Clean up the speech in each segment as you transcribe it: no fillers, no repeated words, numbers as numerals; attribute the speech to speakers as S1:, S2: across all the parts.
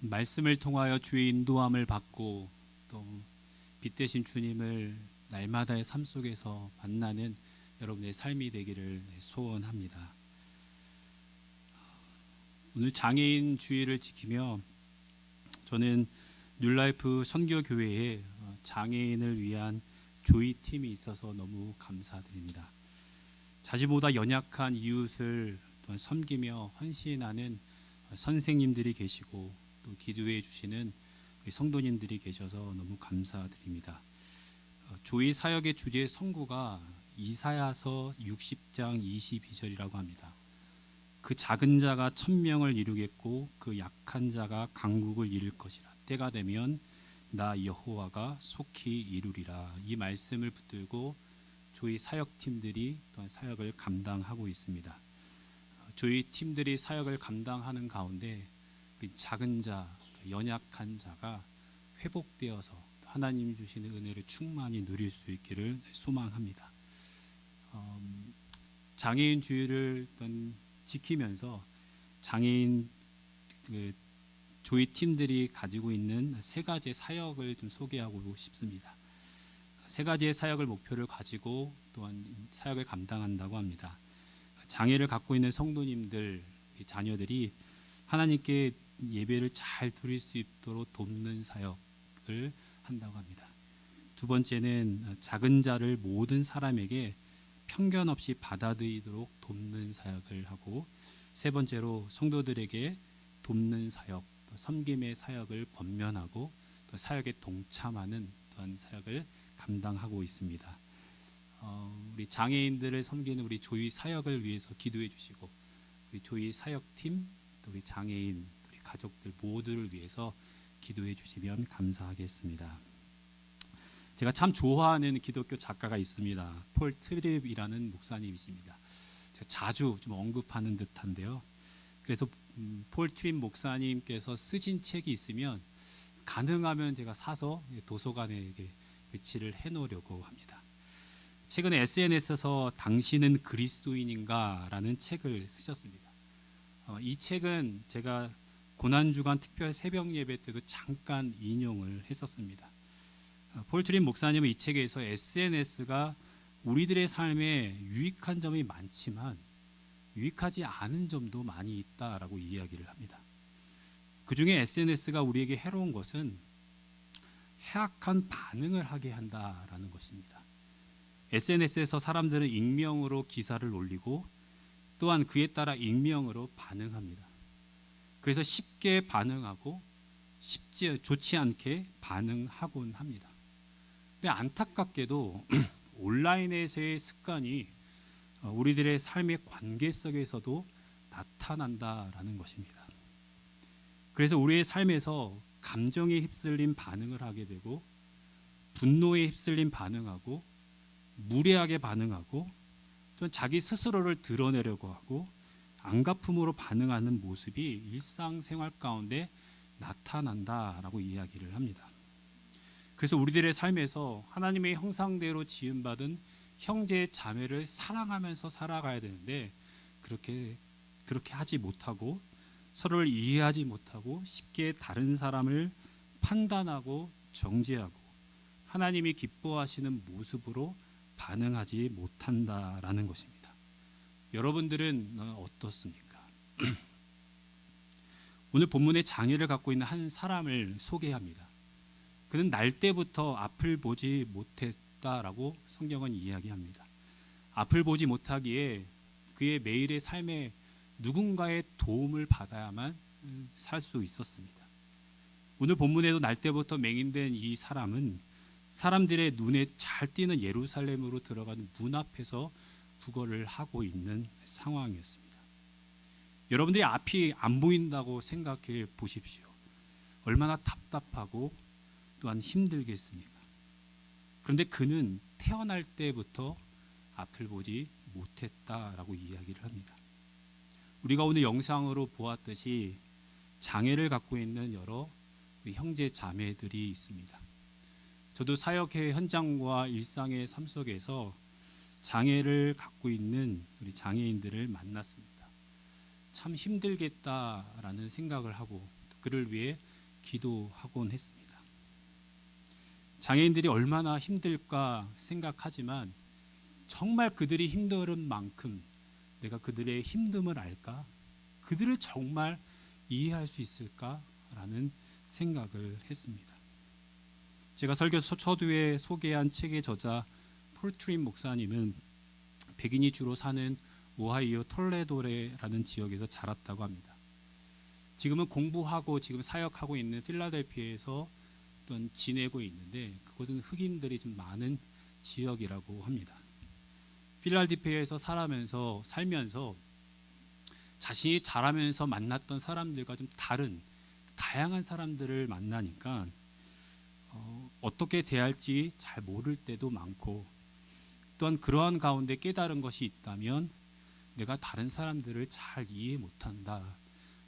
S1: 말씀을 통하여 주의 인도함을 받고 또 빛 대신 주님을 날마다의 삶 속에서 만나는 여러분의 삶이 되기를 소원합니다. 오늘 장애인 주의를 지키며 저는 뉴라이프 선교교회에 장애인을 위한 조이팀이 있어서 너무 감사드립니다. 자신보다 연약한 이웃을 또한 섬기며 헌신하는 선생님들이 계시고 또 기도해 주시는 성도님들이 계셔서 너무 감사드립니다. 조이 사역의 주제 선구가 이사야서 60장 22절이라고 합니다. 그 작은 자가 천명을 이루겠고 그 약한 자가 강국을 이룰 것이라. 때가 되면 나 여호와가 속히 이루리라. 이 말씀을 붙들고 조이 사역팀들이 또한 사역을 감당하고 있습니다. 조이 팀들이 사역을 감당하는 가운데 우리 작은 자, 연약한 자가 회복되어서 하나님이 주시는 은혜를 충만히 누릴 수 있기를 소망합니다. 장애인 주의를 지키면서 장애인 조이 팀들이 가지고 있는 세 가지의 사역을 좀 소개하고 싶습니다. 세 가지의 사역을 목표를 가지고 또한 사역을 감당한다고 합니다. 장애를 갖고 있는 성도님들, 자녀들이 하나님께 예배를 잘 드릴 수 있도록 돕는 사역을 한다고 합니다. 두 번째는 작은 자를 모든 사람에게 편견 없이 받아들이도록 돕는 사역을 하고, 세 번째로 성도들에게 돕는 사역, 섬김의 사역을 권면하고 또 사역에 동참하는 또한 사역을 감당하고 있습니다. 우리 장애인들을 섬기는 우리 조이 사역을 위해서 기도해 주시고, 우리 조이 사역팀, 또 우리 장애인, 우리 가족들 모두를 위해서 기도해 주시면 감사하겠습니다. 제가 참 좋아하는 기독교 작가가 있습니다. 폴 트립이라는 목사님이십니다. 제가 자주 좀 언급하는 듯한데요. 그래서 폴 트립 목사님께서 쓰신 책이 있으면 가능하면 제가 사서 도서관에 배치를 해놓으려고 합니다. 최근에 SNS에서 당신은 그리스도인인가? 라는 책을 쓰셨습니다. 이 책은 제가 고난주간 특별 새벽 예배 때도 잠깐 인용을 했었습니다. 폴 트립 목사님은 이 책에서 SNS가 우리들의 삶에 유익한 점이 많지만 유익하지 않은 점도 많이 있다라고 이야기를 합니다. 그 중에 SNS가 우리에게 해로운 것은 해악한 반응을 하게 한다라는 것입니다. SNS에서 사람들은 익명으로 기사를 올리고 또한 그에 따라 익명으로 반응합니다. 그래서 쉽게 반응하고 좋지 않게 반응하곤 합니다. 근데 안타깝게도 온라인에서의 습관이 우리들의 삶의 관계 속에서도 나타난다라는 것입니다. 그래서 우리의 삶에서 감정에 휩쓸린 반응을 하게 되고, 분노에 휩쓸린 반응하고, 무례하게 반응하고, 또 자기 스스로를 드러내려고 하고 안갚음으로 반응하는 모습이 일상생활 가운데 나타난다라고 이야기를 합니다. 그래서 우리들의 삶에서 하나님의 형상대로 지음받은 형제 자매를 사랑하면서 살아가야 되는데 그렇게 하지 못하고 서로를 이해하지 못하고 쉽게 다른 사람을 판단하고 정죄하고 하나님이 기뻐하시는 모습으로 반응하지 못한다라는 것입니다. 여러분들은 어떻습니까? 오늘 본문에 장애를 갖고 있는 한 사람을 소개합니다. 그는 날 때부터 앞을 보지 못했다라고 성경은 이야기합니다. 앞을 보지 못하기에 그의 매일의 삶에 누군가의 도움을 받아야만 살 수 있었습니다. 오늘 본문에도 날 때부터 맹인된 이 사람은 사람들의 눈에 잘 띄는 예루살렘으로 들어가는 문 앞에서 구걸을 하고 있는 상황이었습니다. 여러분들이 앞이 안 보인다고 생각해 보십시오. 얼마나 답답하고 또한 힘들겠습니까? 그런데 그는 태어날 때부터 앞을 보지 못했다라고 이야기를 합니다. 우리가 오늘 영상으로 보았듯이 장애를 갖고 있는 여러 형제 자매들이 있습니다. 저도 사역의 현장과 일상의 삶 속에서 장애를 갖고 있는 우리 장애인들을 만났습니다. 참 힘들겠다라는 생각을 하고 그를 위해 기도하곤 했습니다. 장애인들이 얼마나 힘들까 생각하지만 정말 그들이 힘든 만큼 내가 그들의 힘듦을 알까? 그들을 정말 이해할 수 있을까라는 생각을 했습니다. 제가 설교 서두에 소개한 책의 저자 폴 트림 목사님은 백인이 주로 사는 오하이오 톨레도레라는 지역에서 자랐다고 합니다. 지금은 공부하고 지금 사역하고 있는 필라델피아에서 또 지내고 있는데 그곳은 흑인들이 좀 많은 지역이라고 합니다. 필라델피아에서 살면서 자신이 자라면서 만났던 사람들과 좀 다양한 사람들을 만나니까 어떻게 대할지 잘 모를 때도 많고 또한 그러한 가운데 깨달은 것이 있다면 내가 다른 사람들을 잘 이해 못한다.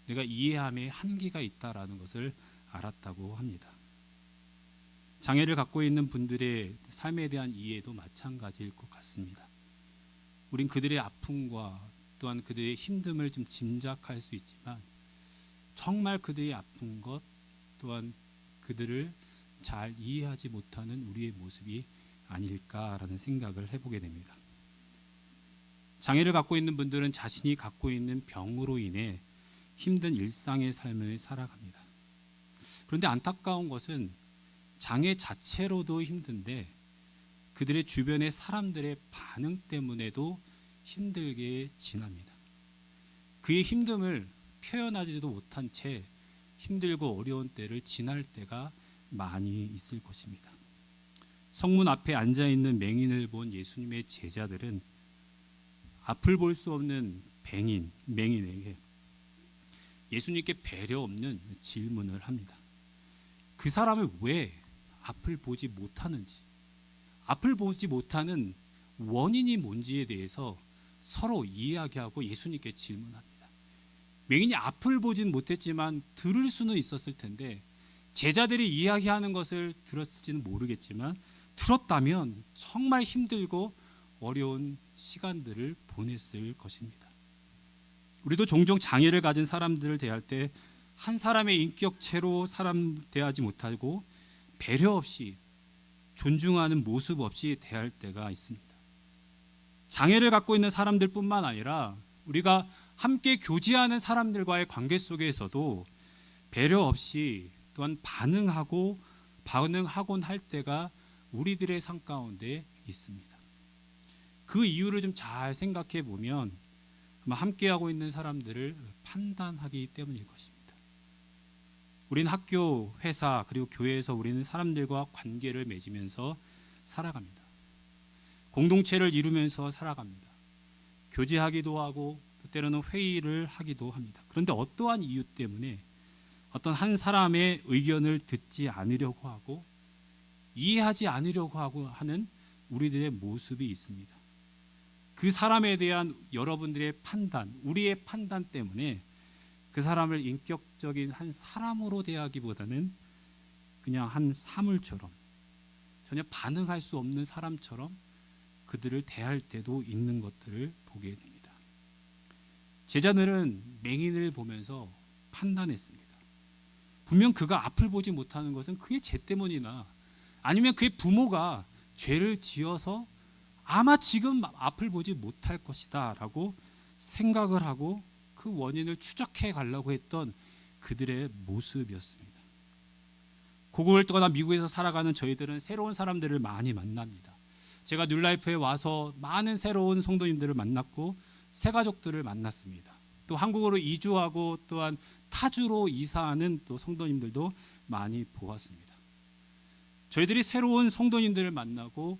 S1: 내가 이해함에 한계가 있다라는 것을 알았다고 합니다. 장애를 갖고 있는 분들의 삶에 대한 이해도 마찬가지일 것 같습니다. 우린 그들의 아픔과 또한 그들의 힘듦을 좀 짐작할 수 있지만 정말 그들이 아픈 것 또한 그들을 잘 이해하지 못하는 우리의 모습이 아닐까라는 생각을 해보게 됩니다. 장애를 갖고 있는 분들은 자신이 갖고 있는 병으로 인해 힘든 일상의 삶을 살아갑니다. 그런데 안타까운 것은 장애 자체로도 힘든데 그들의 주변의 사람들의 반응 때문에도 힘들게 지납니다. 그의 힘듦을 표현하지도 못한 채 힘들고 어려운 때를 지날 때가 많이 있을 것입니다. 성문 앞에 앉아있는 맹인을 본 예수님의 제자들은 앞을 볼 수 없는 맹인에게 예수님께 배려 없는 질문을 합니다. 그 사람을 왜 앞을 보지 못하는지, 앞을 보지 못하는 원인이 뭔지에 대해서 서로 이야기하고 예수님께 질문합니다. 맹인이 앞을 보진 못했지만 들을 수는 있었을 텐데 제자들이 이야기하는 것을 들었을지는 모르겠지만 들었다면 정말 힘들고 어려운 시간들을 보냈을 것입니다. 우리도 종종 장애를 가진 사람들을 대할 때 한 사람의 인격체로 사람 대하지 못하고 배려 없이 존중하는 모습 없이 대할 때가 있습니다. 장애를 갖고 있는 사람들뿐만 아니라 우리가 함께 교제하는 사람들과의 관계 속에서도 배려 없이 또한 반응하곤 할 때가 우리들의 삶 가운데 있습니다. 그 이유를 좀 잘 생각해 보면 함께하고 있는 사람들을 판단하기 때문일 것입니다. 우리는 학교, 회사 그리고 교회에서 우리는 사람들과 관계를 맺으면서 살아갑니다. 공동체를 이루면서 살아갑니다. 교제하기도 하고 때로는 회의를 하기도 합니다. 그런데 어떠한 이유 때문에 어떤 한 사람의 의견을 듣지 않으려고 하고 이해하지 않으려고 하는 우리들의 모습이 있습니다. 그 사람에 대한 여러분들의 판단, 우리의 판단 때문에 그 사람을 인격적인 한 사람으로 대하기보다는 그냥 한 사물처럼 전혀 반응할 수 없는 사람처럼 그들을 대할 때도 있는 것들을 보게 됩니다. 제자들은 맹인을 보면서 판단했습니다. 분명 그가 앞을 보지 못하는 것은 그의 죄 때문이나 아니면 그의 부모가 죄를 지어서 아마 지금 앞을 보지 못할 것이다 라고 생각을 하고 그 원인을 추적해 가려고 했던 그들의 모습이었습니다. 고국을 떠나 미국에서 살아가는 저희들은 새로운 사람들을 많이 만납니다. 제가 뉴라이프에 와서 많은 새로운 성도님들을 만났고 새 가족들을 만났습니다. 또 한국으로 이주하고 또한 타주로 이사하는 또 성도님들도 많이 보았습니다. 저희들이 새로운 성도님들을 만나고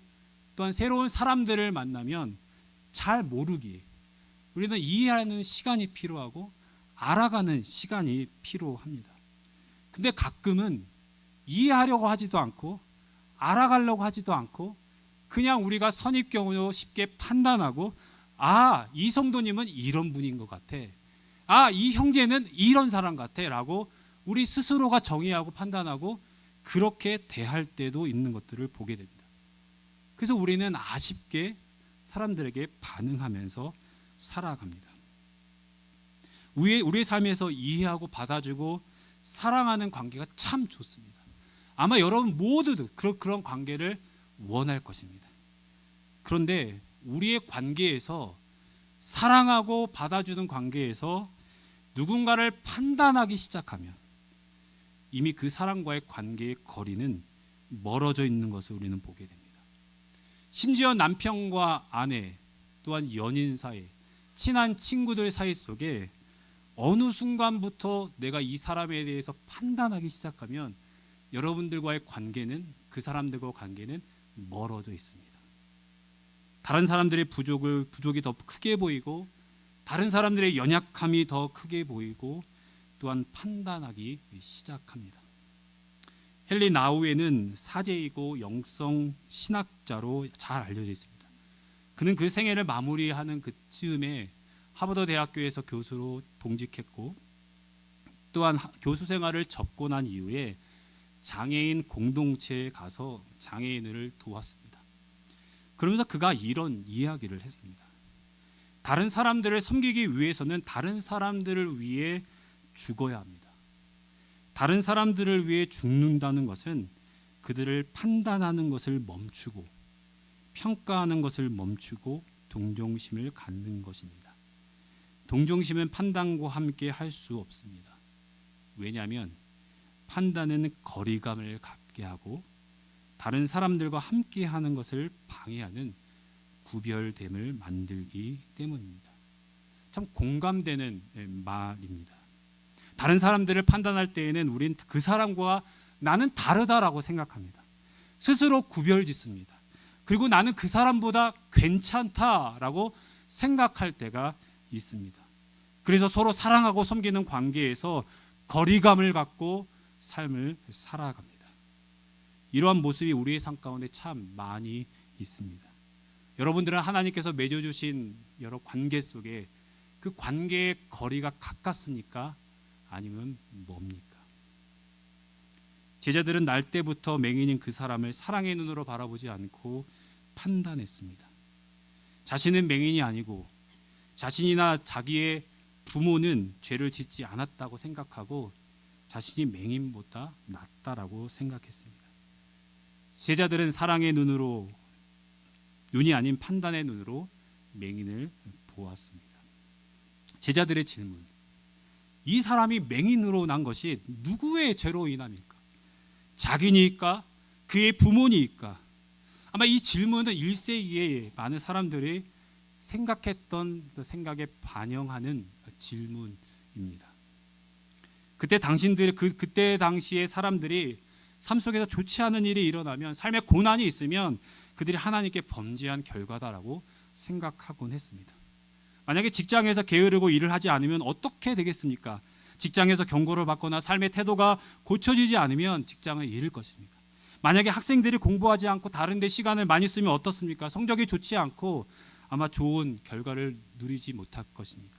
S1: 또한 새로운 사람들을 만나면 잘 모르기, 우리는 이해하는 시간이 필요하고 알아가는 시간이 필요합니다. 근데 가끔은 이해하려고 하지도 않고 알아가려고 하지도 않고 그냥 우리가 선입견으로 쉽게 판단하고 이 성도님은 이런 분인 것 같아. 이 형제는 이런 사람 같아 라고 우리 스스로가 정의하고 판단하고 그렇게 대할 때도 있는 것들을 보게 됩니다. 그래서 우리는 아쉽게 사람들에게 반응하면서 살아갑니다. 우리의 삶에서 이해하고 받아주고 사랑하는 관계가 참 좋습니다. 아마 여러분 모두도 그런 관계를 원할 것입니다. 그런데 우리의 관계에서, 사랑하고 받아주는 관계에서 누군가를 판단하기 시작하면 이미 그 사람과의 관계의 거리는 멀어져 있는 것을 우리는 보게 됩니다. 심지어 남편과 아내, 또한 연인 사이, 친한 친구들 사이 속에 어느 순간부터 내가 이 사람에 대해서 판단하기 시작하면 여러분들과의 관계는, 그 사람들과의 관계는 멀어져 있습니다. 다른 사람들의 부족이 더 크게 보이고, 다른 사람들의 연약함이 더 크게 보이고, 또한 판단하기 시작합니다. 헨리 나우에는 사제이고 영성 신학자로 잘 알려져 있습니다. 그는 그 생애를 마무리하는 그쯤에 하버드 대학교에서 교수로 봉직했고, 또한 교수 생활을 접고 난 이후에 장애인 공동체에 가서 장애인을 도왔습니다. 그러면서 그가 이런 이야기를 했습니다. 다른 사람들을 섬기기 위해서는 다른 사람들을 위해 죽어야 합니다. 다른 사람들을 위해 죽는다는 것은 그들을 판단하는 것을 멈추고, 평가하는 것을 멈추고 동정심을 갖는 것입니다. 동정심은 판단과 함께 할 수 없습니다. 왜냐하면 판단은 거리감을 갖게 하고 다른 사람들과 함께 하는 것을 방해하는 구별됨을 만들기 때문입니다. 참 공감되는 말입니다. 다른 사람들을 판단할 때에는 우린 그 사람과 나는 다르다라고 생각합니다. 스스로 구별짓습니다. 그리고 나는 그 사람보다 괜찮다라고 생각할 때가 있습니다. 그래서 서로 사랑하고 섬기는 관계에서 거리감을 갖고 삶을 살아갑니다. 이러한 모습이 우리의 삶 가운데 참 많이 있습니다. 여러분들은 하나님께서 맺어주신 여러 관계 속에 그 관계의 거리가 가깝습니까? 아니면 뭡니까? 제자들은 날 때부터 맹인인 그 사람을 사랑의 눈으로 바라보지 않고 판단했습니다. 자신은 맹인이 아니고 자신이나 자기의 부모는 죄를 짓지 않았다고 생각하고 자신이 맹인보다 낫다라고 생각했습니다. 제자들은 사랑의 눈이 아닌 판단의 눈으로 맹인을 보았습니다. 제자들의 질문, 이 사람이 맹인으로 난 것이 누구의 죄로 인함일까? 자기니까? 그의 부모니까? 아마 이 질문은 1세기에 많은 사람들이 생각했던 그 생각에 반영하는 질문입니다. 그때 당시의 사람들이 삶 속에서 좋지 않은 일이 일어나면, 삶에 고난이 있으면 그들이 하나님께 범죄한 결과다라고 생각하곤 했습니다. 만약에 직장에서 게으르고 일을 하지 않으면 어떻게 되겠습니까? 직장에서 경고를 받거나 삶의 태도가 고쳐지지 않으면 직장을 잃을 것입니다. 만약에 학생들이 공부하지 않고 다른 데 시간을 많이 쓰면 어떻습니까? 성적이 좋지 않고 아마 좋은 결과를 누리지 못할 것입니다.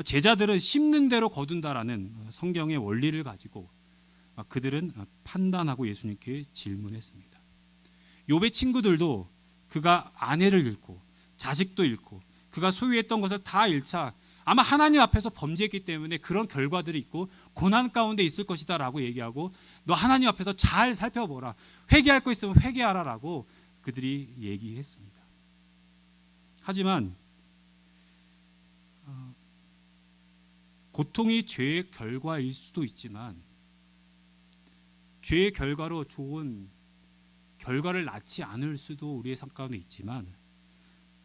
S1: 제자들은 심는 대로 거둔다라는 성경의 원리를 가지고 그들은 판단하고 예수님께 질문했습니다. 욥의 친구들도 그가 아내를 잃고 자식도 잃고 그가 소유했던 것을 다 잃자 아마 하나님 앞에서 범죄했기 때문에 그런 결과들이 있고 고난 가운데 있을 것이다 라고 얘기하고, 너 하나님 앞에서 잘 살펴보라, 회개할 거 있으면 회개하라 라고 그들이 얘기했습니다. 하지만 고통이 죄의 결과일 수도 있지만 죄의 결과로 좋은 결과를 낳지 않을 수도 우리의 삶 가운데 있지만,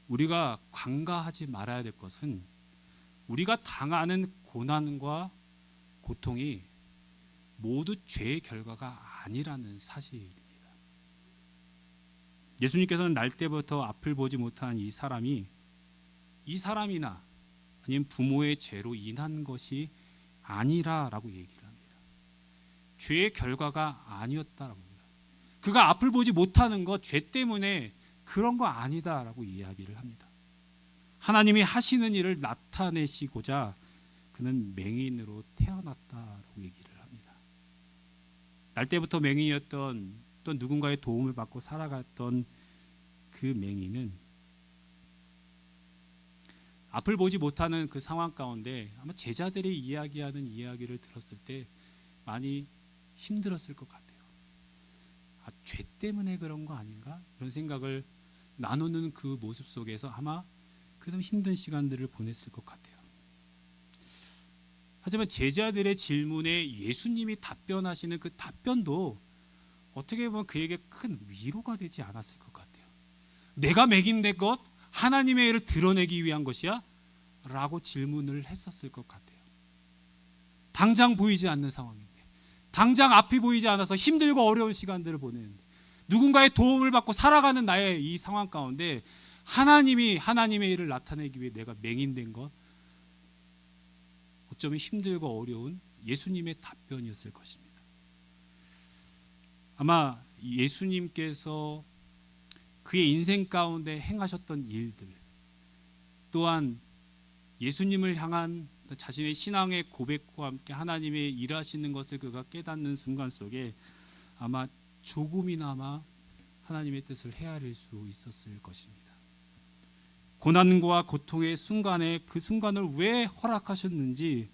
S1: 우리가 간과하지 말아야 될 것은 우리가 당하는 고난과 고통이 모두 죄의 결과가 아니라는 사실입니다. 예수님께서는 날 때부터 앞을 보지 못한 이 사람이나 아니면 부모의 죄로 인한 것이 아니라라고 얘기를 합니다. 죄의 결과가 아니었다라고 합니다. 그가 앞을 보지 못하는 것, 죄 때문에 그런 거 아니다라고 이야기를 합니다. 하나님이 하시는 일을 나타내시고자 그는 맹인으로 태어났다라고 얘기를 합니다. 날 때부터 맹인이었던, 또 누군가의 도움을 받고 살아갔던 그 맹인은 앞을 보지 못하는 그 상황 가운데 아마 제자들이 이야기하는 이야기를 들었을 때 많이 힘들었을 것 같아요. 죄 때문에 그런 거 아닌가? 이런 생각을 나누는 그 모습 속에서 아마 그런 힘든 시간들을 보냈을 것 같아요. 하지만 제자들의 질문에 예수님이 답변하시는 그 답변도 어떻게 보면 그에게 큰 위로가 되지 않았을 것 같아요. 내가 먹인 내 것 하나님의 일을 드러내기 위한 것이야? 라고 질문을 했었을 것 같아요. 당장 보이지 않는 상황인데, 당장 앞이 보이지 않아서 힘들고 어려운 시간들을 보내는데, 누군가의 도움을 받고 살아가는 나의 이 상황 가운데 하나님이 하나님의 일을 나타내기 위해 내가 맹인된 것, 어쩌면 힘들고 어려운 예수님의 답변이었을 것입니다. 아마 예수님께서 그의 인생 가운데 행하셨던 일들, 또한 예수님을 향한 자신의 신앙의 고백과 함께 하나님의 일하시는 것을 그가 깨닫는 순간 속에 아마 조금이나마 하나님의 뜻을 헤아릴 수 있었을 것입니다. 고난과 고통의 순간에 그 순간을 왜 허락하셨는지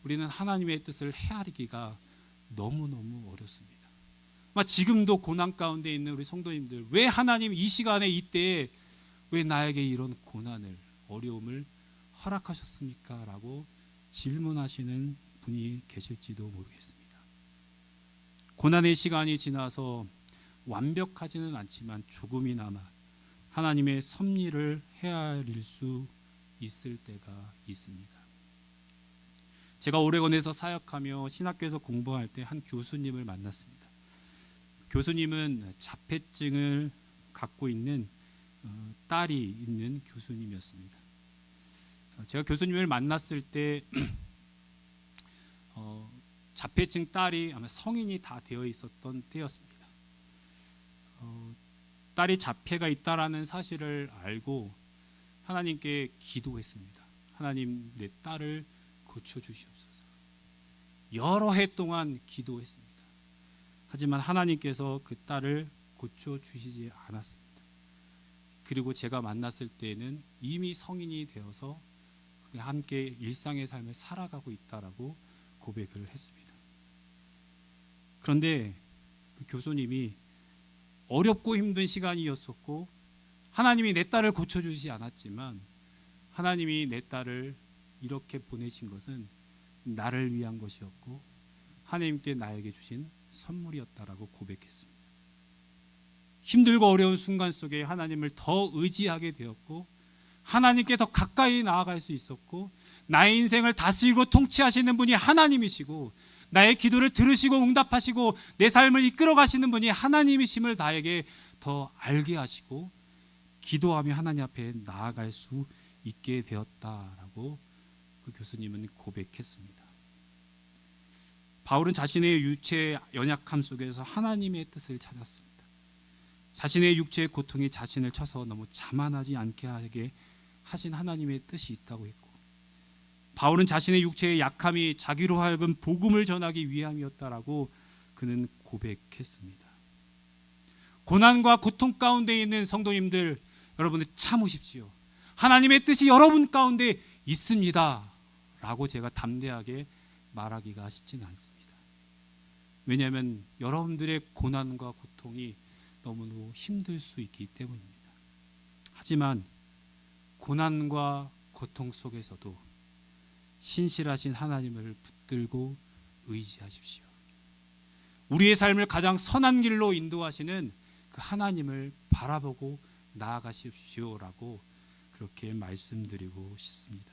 S1: 우리는 하나님의 뜻을 헤아리기가 너무너무 어렵습니다. 지금도 고난 가운데 있는 우리 성도님들, 왜 하나님 이 시간에 이때에 왜 나에게 이런 고난을, 어려움을 허락하셨습니까? 라고 질문하시는 분이 계실지도 모르겠습니다. 고난의 시간이 지나서 완벽하지는 않지만 조금이나마 하나님의 섭리를 헤아릴 수 있을 때가 있습니다. 제가 오레곤에서 사역하며 신학교에서 공부할 때 한 교수님을 만났습니다. 교수님은 자폐증을 갖고 있는 딸이 있는 교수님이었습니다. 제가 교수님을 만났을 때 자폐증 딸이 아마 성인이 다 되어 있었던 때였습니다. 딸이 자폐가 있다라는 사실을 알고 하나님께 기도했습니다. 하나님, 내 딸을 고쳐주시옵소서. 여러 해 동안 기도했습니다. 하지만 하나님께서 그 딸을 고쳐주시지 않았습니다. 그리고 제가 만났을 때는 이미 성인이 되어서 함께 일상의 삶을 살아가고 있다라고 고백을 했습니다. 그런데 그 교수님이 어렵고 힘든 시간이었었고 하나님이 내 딸을 고쳐주시지 않았지만 하나님이 내 딸을 이렇게 보내신 것은 나를 위한 것이었고 하나님께 나에게 주신 선물이었다라고 고백했습니다. 힘들고 어려운 순간 속에 하나님을 더 의지하게 되었고 하나님께 더 가까이 나아갈 수 있었고 나의 인생을 다스리고 통치하시는 분이 하나님이시고 나의 기도를 들으시고 응답하시고 내 삶을 이끌어 가시는 분이 하나님이심을 나에게 더 알게 하시고 기도하며 하나님 앞에 나아갈 수 있게 되었다라고 그 교수님은 고백했습니다. 바울은 자신의 육체의 연약함 속에서 하나님의 뜻을 찾았습니다. 자신의 육체의 고통이 자신을 쳐서 너무 자만하지 않게 하게 하신 하나님의 뜻이 있다고 했고, 바울은 자신의 육체의 약함이 자기로 하여금 복음을 전하기 위함이었다라고 그는 고백했습니다. 고난과 고통 가운데 있는 성도님들, 여러분들 참으십시오. 하나님의 뜻이 여러분 가운데 있습니다 라고 제가 담대하게 말하기가 쉽지는 않습니다. 왜냐하면 여러분들의 고난과 고통이 너무 힘들 수 있기 때문입니다. 하지만 고난과 고통 속에서도 신실하신 하나님을 붙들고 의지하십시오. 우리의 삶을 가장 선한 길로 인도하시는 그 하나님을 바라보고 나아가십시오라고 그렇게 말씀드리고 싶습니다.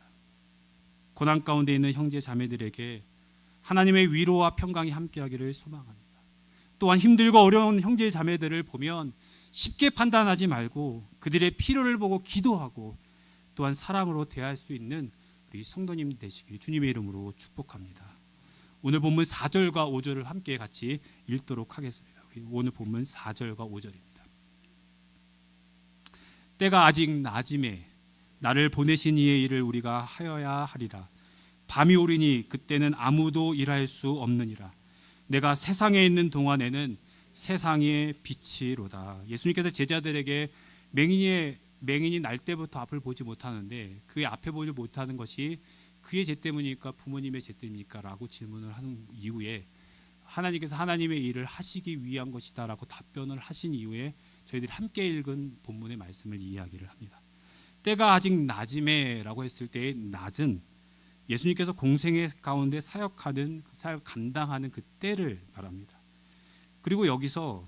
S1: 고난 가운데 있는 형제 자매들에게 하나님의 위로와 평강이 함께하기를 소망합니다. 또한 힘들고 어려운 형제 자매들을 보면 쉽게 판단하지 말고 그들의 필요를 보고 기도하고 또한 사랑으로 대할 수 있는 우리 성도님 되시길 주님의 이름으로 축복합니다. 오늘 본문 4절과 5절을 함께 같이 읽도록 하겠습니다. 오늘 본문 4절과 5절입니다. 때가 아직 낮음에 나를 보내신 이의 일을 우리가 하여야 하리라. 밤이 오리니 그때는 아무도 일할 수 없느니라. 내가 세상에 있는 동안에는 세상의 빛이로다. 예수님께서 제자들에게 맹인의 맹인이 날 때부터 앞을 보지 못하는데 그의 앞에 보지 못하는 것이 그의 죄 때문입니까? 부모님의 죄 때문입니까? 라고 질문을 하는 이후에 하나님께서 하나님의 일을 하시기 위한 것이다라고 답변을 하신 이후에 저희들이 함께 읽은 본문의 말씀을 이야기를 합니다. 때가 아직 낮음에라고 했을 때의 낮은 예수님께서 공생의 가운데 사역하는 사역 감당하는 그 때를 말합니다. 그리고 여기서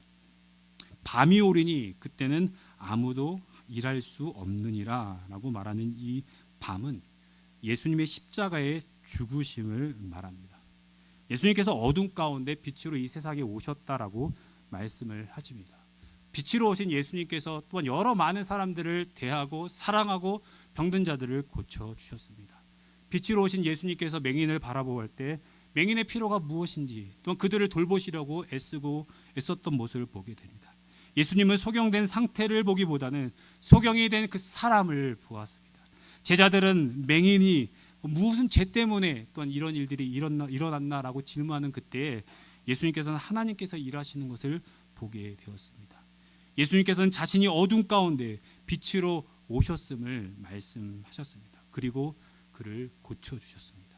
S1: 밤이 오리니 그때는 아무도 일할 수 없느니라라고 말하는 이 밤은 예수님의 십자가의 죽으심을 말합니다. 예수님께서 어둠 가운데 빛으로 이 세상에 오셨다라고 말씀을 하십니다. 빛으로 오신 예수님께서 또한 여러 많은 사람들을 대하고 사랑하고 병든 자들을 고쳐 주셨습니다. 빛으로 오신 예수님께서 맹인을 바라보고 할 때 맹인의 필요가 무엇인지 또한 그들을 돌보시려고 애쓰고 애썼던 모습을 보게 됩니다. 예수님은 소경된 상태를 보기보다는 소경이 된 그 사람을 보았습니다. 제자들은 맹인이 무슨 죄 때문에 또한 이런 일들이 일어났나라고 질문하는 그때에 예수님께서는 하나님께서 일하시는 것을 보게 되었습니다. 예수님께서는 자신이 어둠 가운데 빛으로 오셨음을 말씀하셨습니다. 그리고 그를 고쳐주셨습니다.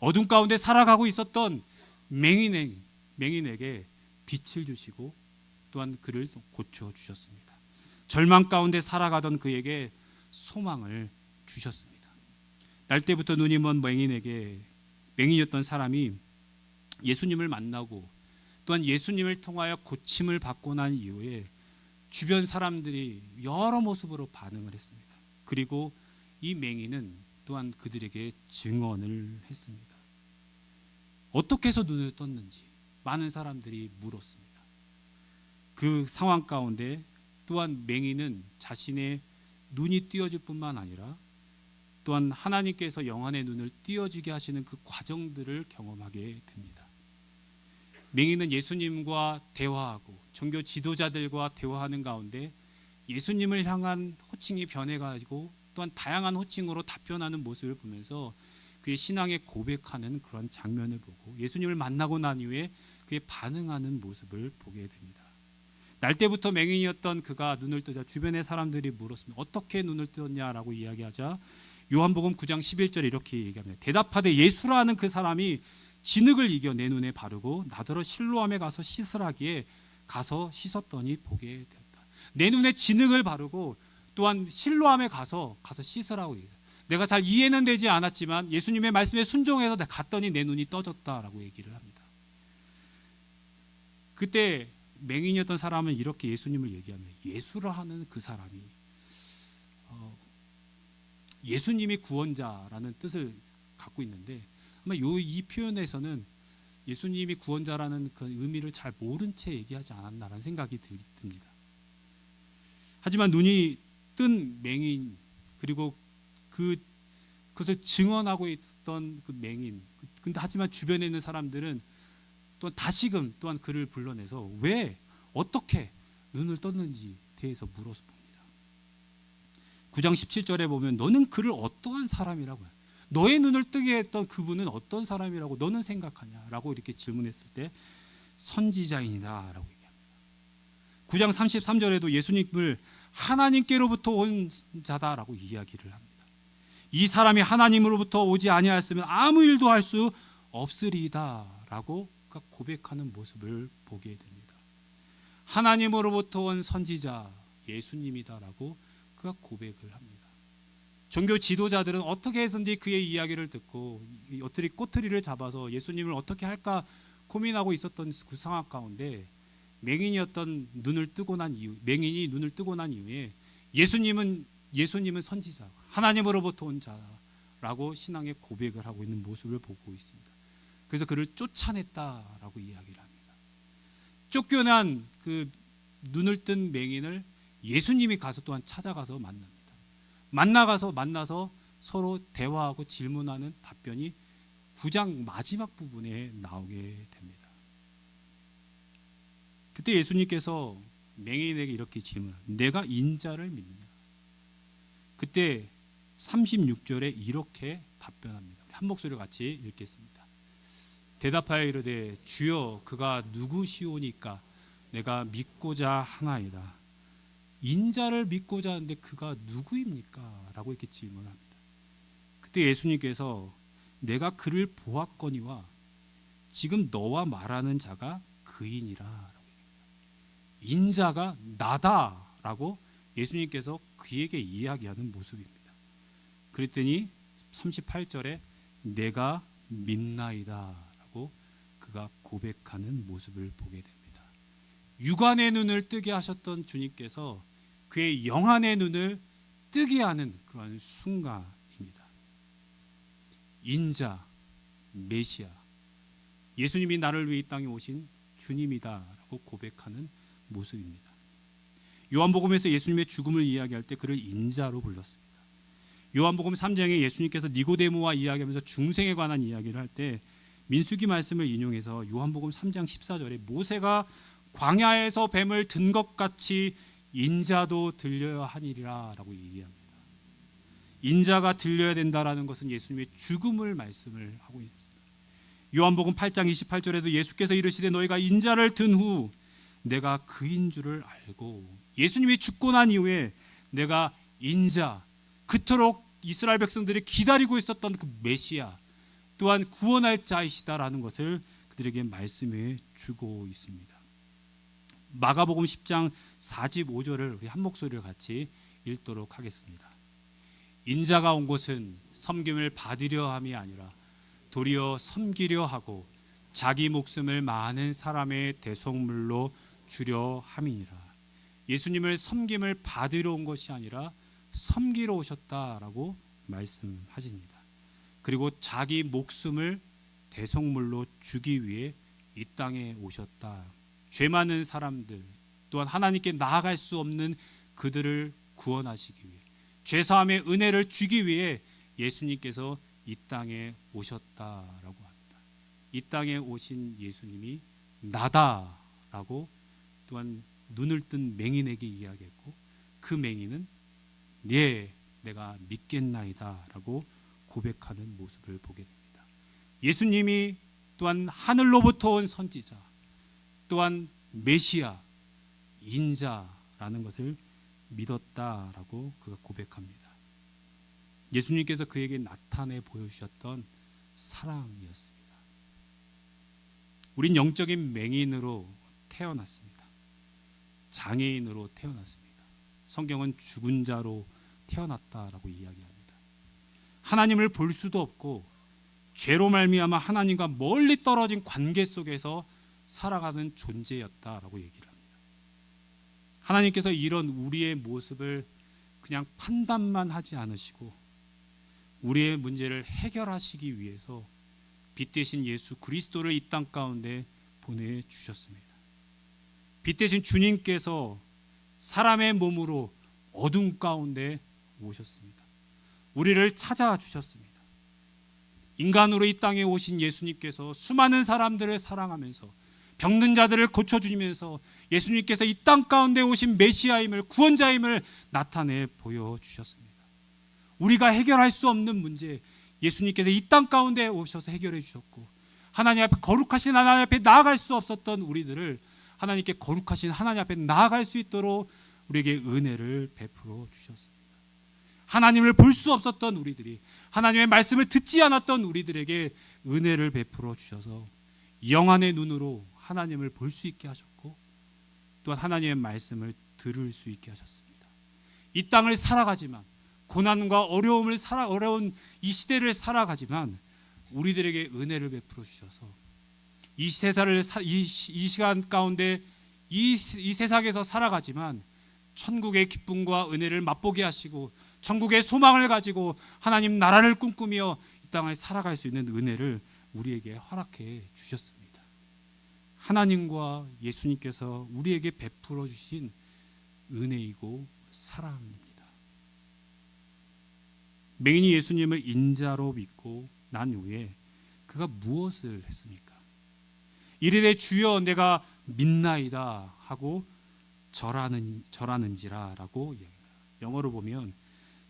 S1: 어둠 가운데 살아가고 있었던 맹인에게 빛을 주시고 또한 그를 고쳐주셨습니다. 절망 가운데 살아가던 그에게 소망을 주셨습니다. 날 때부터 눈이 먼 맹인이었던 사람이 예수님을 만나고 또한 예수님을 통하여 고침을 받고 난 이후에 주변 사람들이 여러 모습으로 반응을 했습니다. 그리고 이 맹인은 또한 그들에게 증언을 했습니다. 어떻게 해서 눈을 떴는지 많은 사람들이 물었습니다. 그 상황 가운데 또한 맹인은 자신의 눈이 띄어질 뿐만 아니라 또한 하나님께서 영안의 눈을 띄어지게 하시는 그 과정들을 경험하게 됩니다. 맹인은 예수님과 대화하고 종교 지도자들과 대화하는 가운데 예수님을 향한 호칭이 변해가지고 또한 다양한 호칭으로 답변하는 모습을 보면서 그의 신앙에 고백하는 그런 장면을 보고 예수님을 만나고 난 이후에 그의 반응하는 모습을 보게 됩니다. 날 때부터 맹인이었던 그가 눈을 뜨자 주변의 사람들이 물었습니다. 어떻게 눈을 떴냐라고 이야기하자 요한복음 9장 11절에 이렇게 얘기합니다. 대답하되 예수라는 그 사람이 진흙을 이겨 내 눈에 바르고 나더러 실로암에 가서 씻으라기에 가서 씻었더니 보게 되었다. 내 눈에 진흙을 바르고 또한 실로암에 가서 씻으라고 얘기해요. 내가 잘 이해는 되지 않았지만 예수님의 말씀에 순종해서 갔더니 내 눈이 떠졌다라고 얘기를 합니다. 그때 맹인이었던 사람은 이렇게 예수님을 얘기합니다. 예수라 하는 그 사람이 예수님이 구원자라는 뜻을 갖고 있는데 아마 이 표현에서는 예수님이 구원자라는 그 의미를 잘 모른 채 얘기하지 않았나라는 생각이 듭니다. 하지만 눈이 뜬 맹인 그리고 그것을 증언하고 있던 그 맹인 근데 하지만 주변에 있는 사람들은 또 다시금 또한 그를 불러내서 왜 어떻게 눈을 떴는지 대해서 물었습니다. 9장 17절에 보면 너는 그를 어떠한 사람이라고 해? 너의 눈을 뜨게 했던 그분은 어떤 사람이라고 너는 생각하냐라고 이렇게 질문했을 때 선지자이다라고 얘기합니다. 9장 33절에도 예수님을 하나님께로부터 온 자다라고 이야기를 합니다. 이 사람이 하나님으로부터 오지 아니하였으면 아무 일도 할 수 없으리다라고 고백하는 모습을 보게 됩니다. 하나님으로부터 온 선지자 예수님이다라고 그가 고백을 합니다. 종교 지도자들은 어떻게 해서든지 그의 이야기를 듣고 어떻게 꼬투리를 잡아서 예수님을 어떻게 할까 고민하고 있었던 그 상황 가운데 맹인이 눈을 뜨고 난 이후에 예수님은 선지자, 하나님으로부터 온 자라고 신앙의 고백을 하고 있는 모습을 보고 있습니다. 그래서 그를 쫓아냈다라고 이야기를 합니다. 쫓겨난 그 눈을 뜬 맹인을 예수님이 가서 또한 찾아가서 만납니다. 만나서 서로 대화하고 질문하는 답변이 9장 마지막 부분에 나오게 됩니다. 그때 예수님께서 맹인에게 이렇게 질문합니다. 내가 인자를 믿느냐? 그때 36절에 이렇게 답변합니다. 한 목소리로 같이 읽겠습니다. 대답하여 이르되 주여 그가 누구시오니까 내가 믿고자 하나이다. 인자를 믿고자 하는데 그가 누구입니까? 라고 이렇게 질문합니다. 그때 예수님께서 내가 그를 보았거니와 지금 너와 말하는 자가 그이니라. 인자가 나다라고 예수님께서 그에게 이야기하는 모습입니다. 그랬더니 38절에 내가 믿나이다라고 그가 고백하는 모습을 보게 됩니다. 육안의 눈을 뜨게 하셨던 주님께서 그의 영안의 눈을 뜨게 하는 그런 순간입니다. 인자, 메시아, 예수님이 나를 위해 이 땅에 오신 주님이다라고 고백하는 모습입니다. 요한복음에서 예수님의 죽음을 이야기할 때 그를 인자로 불렀습니다. 요한복음 3장에 예수님께서 니고데모와 이야기하면서 중생에 관한 이야기를 할 때 민수기 말씀을 인용해서 요한복음 3장 14절에 모세가 광야에서 뱀을 든 것 같이 인자도 들려야 하니라 라고 얘기합니다. 인자가 들려야 된다라는 것은 예수님의 죽음을 말씀을 하고 있습니다. 요한복음 8장 28절에도 예수께서 이르시되 너희가 인자를 든 후 내가 그인 줄을 알고, 예수님이 죽고 난 이후에 내가 인자, 그토록 이스라엘 백성들이 기다리고 있었던 그 메시아 또한 구원할 자이시다라는 것을 그들에게 말씀해 주고 있습니다. 마가복음 10장 45절을 우리 한 목소리를 같이 읽도록 하겠습니다. 인자가 온 곳은 섬김을 받으려 함이 아니라 도리어 섬기려 하고 자기 목숨을 많은 사람의 대속물로 주려 함이니라. 예수님을 섬김을 받으러 온 것이 아니라 섬기러 오셨다라고 말씀하십니다. 그리고 자기 목숨을 대속물로 주기 위해 이 땅에 오셨다. 죄 많은 사람들 또한 하나님께 나아갈 수 없는 그들을 구원하시기 위해, 죄사함의 은혜를 주기 위해 예수님께서 이 땅에 오셨다라고 합니다. 이 땅에 오신 예수님이 나다라고 또한 눈을 뜬 맹인에게 이야기했고, 그 맹인은 내가 믿겠나이다라고 고백하는 모습을 보게 됩니다. 예수님이 또한 하늘로부터 온 선지자, 또한 메시아, 인자라는 것을 믿었다라고 그가 고백합니다. 예수님께서 그에게 나타내 보여주셨던 사랑이었습니다. 우린 영적인 맹인으로 태어났습니다. 장애인으로 태어났습니다. 성경은 죽은 자로 태어났다라고 이야기합니다. 하나님을 볼 수도 없고 죄로 말미암아 하나님과 멀리 떨어진 관계 속에서 살아가는 존재였다라고 얘기를 합니다. 하나님께서 이런 우리의 모습을 그냥 판단만 하지 않으시고 우리의 문제를 해결하시기 위해서 빛 대신 예수 그리스도를 이 땅 가운데 보내주셨습니다. 빛 대신 주님께서 사람의 몸으로 어둠 가운데 오셨습니다. 우리를 찾아주셨습니다. 인간으로 이 땅에 오신 예수님께서 수많은 사람들을 사랑하면서 병든 자들을 고쳐주시면서 예수님께서 이 땅 가운데 오신 메시아임을, 구원자임을 나타내 보여주셨습니다. 우리가 해결할 수 없는 문제, 예수님께서 이 땅 가운데 오셔서 해결해 주셨고, 하나님 앞에 거룩하신 하나님 앞에 나아갈 수 없었던 우리들을 하나님께 거룩하신 하나님 앞에 나아갈 수 있도록 우리에게 은혜를 베풀어 주셨습니다. 하나님을 볼 수 없었던 우리들이, 하나님의 말씀을 듣지 않았던 우리들에게 은혜를 베풀어 주셔서 영안의 눈으로 하나님을 볼 수 있게 하셨고, 또한 하나님의 말씀을 들을 수 있게 하셨습니다. 이 땅을 살아가지만, 고난과 어려운 이 시대를 살아가지만 우리들에게 은혜를 베풀어 주셔서 이 시간 가운데 이 세상에서 살아가지만 천국의 기쁨과 은혜를 맛보게 하시고 천국의 소망을 가지고 하나님 나라를 꿈꾸며 이 땅을 살아갈 수 있는 은혜를 우리에게 허락해 주셨습니다. 하나님과 예수님께서 우리에게 베풀어 주신 은혜이고 사랑입니다. 맹인이 예수님을 인자로 믿고 난 후에 그가 무엇을 했습니까? 이르되 주여 내가 믿나이다 하고 절하는지라라고 이야기합니다. 영어로 보면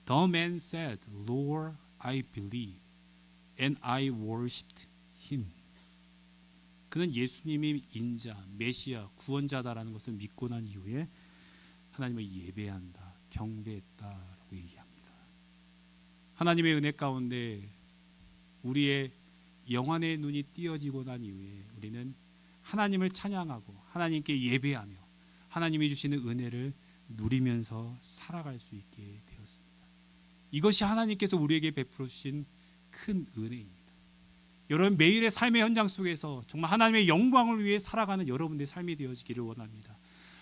S1: The man said, Lord, I believe, and I worshipped him. 그는 예수님이 인자, 메시아, 구원자다라는 것을 믿고 난 이후에 하나님을 예배한다, 경배했다라고 얘기합니다. 하나님의 은혜 가운데 우리의 영안의 눈이 띄어지고 난 이후에 우리는 하나님을 찬양하고 하나님께 예배하며 하나님이 주시는 은혜를 누리면서 살아갈 수 있게 되었습니다. 이것이 하나님께서 우리에게 베풀어 주신 큰 은혜입니다. 여러분, 매일의 삶의 현장 속에서 정말 하나님의 영광을 위해 살아가는 여러분들의 삶이 되어지기를 원합니다.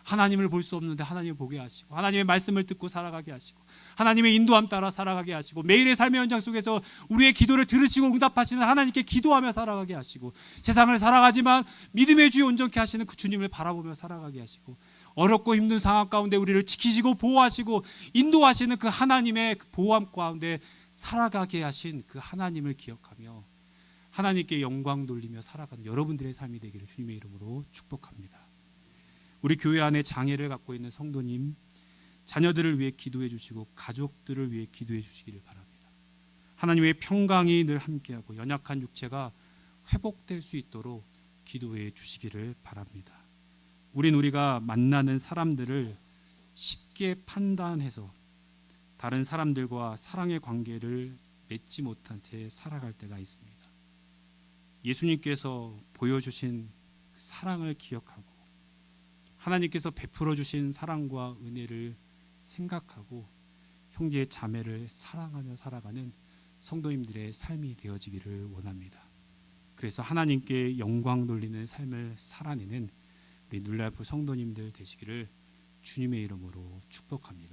S1: 하나님을 볼 수 없는데 하나님을 보게 하시고, 하나님의 말씀을 듣고 살아가게 하시고, 하나님의 인도함 따라 살아가게 하시고, 매일의 삶의 현장 속에서 우리의 기도를 들으시고 응답하시는 하나님께 기도하며 살아가게 하시고, 세상을 살아가지만 믿음의 주에 온전케 하시는 그 주님을 바라보며 살아가게 하시고, 어렵고 힘든 상황 가운데 우리를 지키시고 보호하시고 인도하시는 그 하나님의 그 보호함 가운데 살아가게 하신 그 하나님을 기억하며 하나님께 영광 돌리며 살아가는 여러분들의 삶이 되기를 주님의 이름으로 축복합니다. 우리 교회 안에 장애를 갖고 있는 성도님, 자녀들을 위해 기도해 주시고 가족들을 위해 기도해 주시기를 바랍니다. 하나님의 평강이 늘 함께하고 연약한 육체가 회복될 수 있도록 기도해 주시기를 바랍니다. 우리가 만나는 사람들을 쉽게 판단해서 다른 사람들과 사랑의 관계를 맺지 못한 채 살아갈 때가 있습니다. 예수님께서 보여주신 사랑을 기억하고 하나님께서 베풀어 주신 사랑과 은혜를 생각하고 형제 자매를 사랑하며 살아가는 성도님들의 삶이 되어지기를 원합니다. 그래서 하나님께 영광 돌리는 삶을 살아내는 우리 눌라이프 성도님들 되시기를 주님의 이름으로 축복합니다.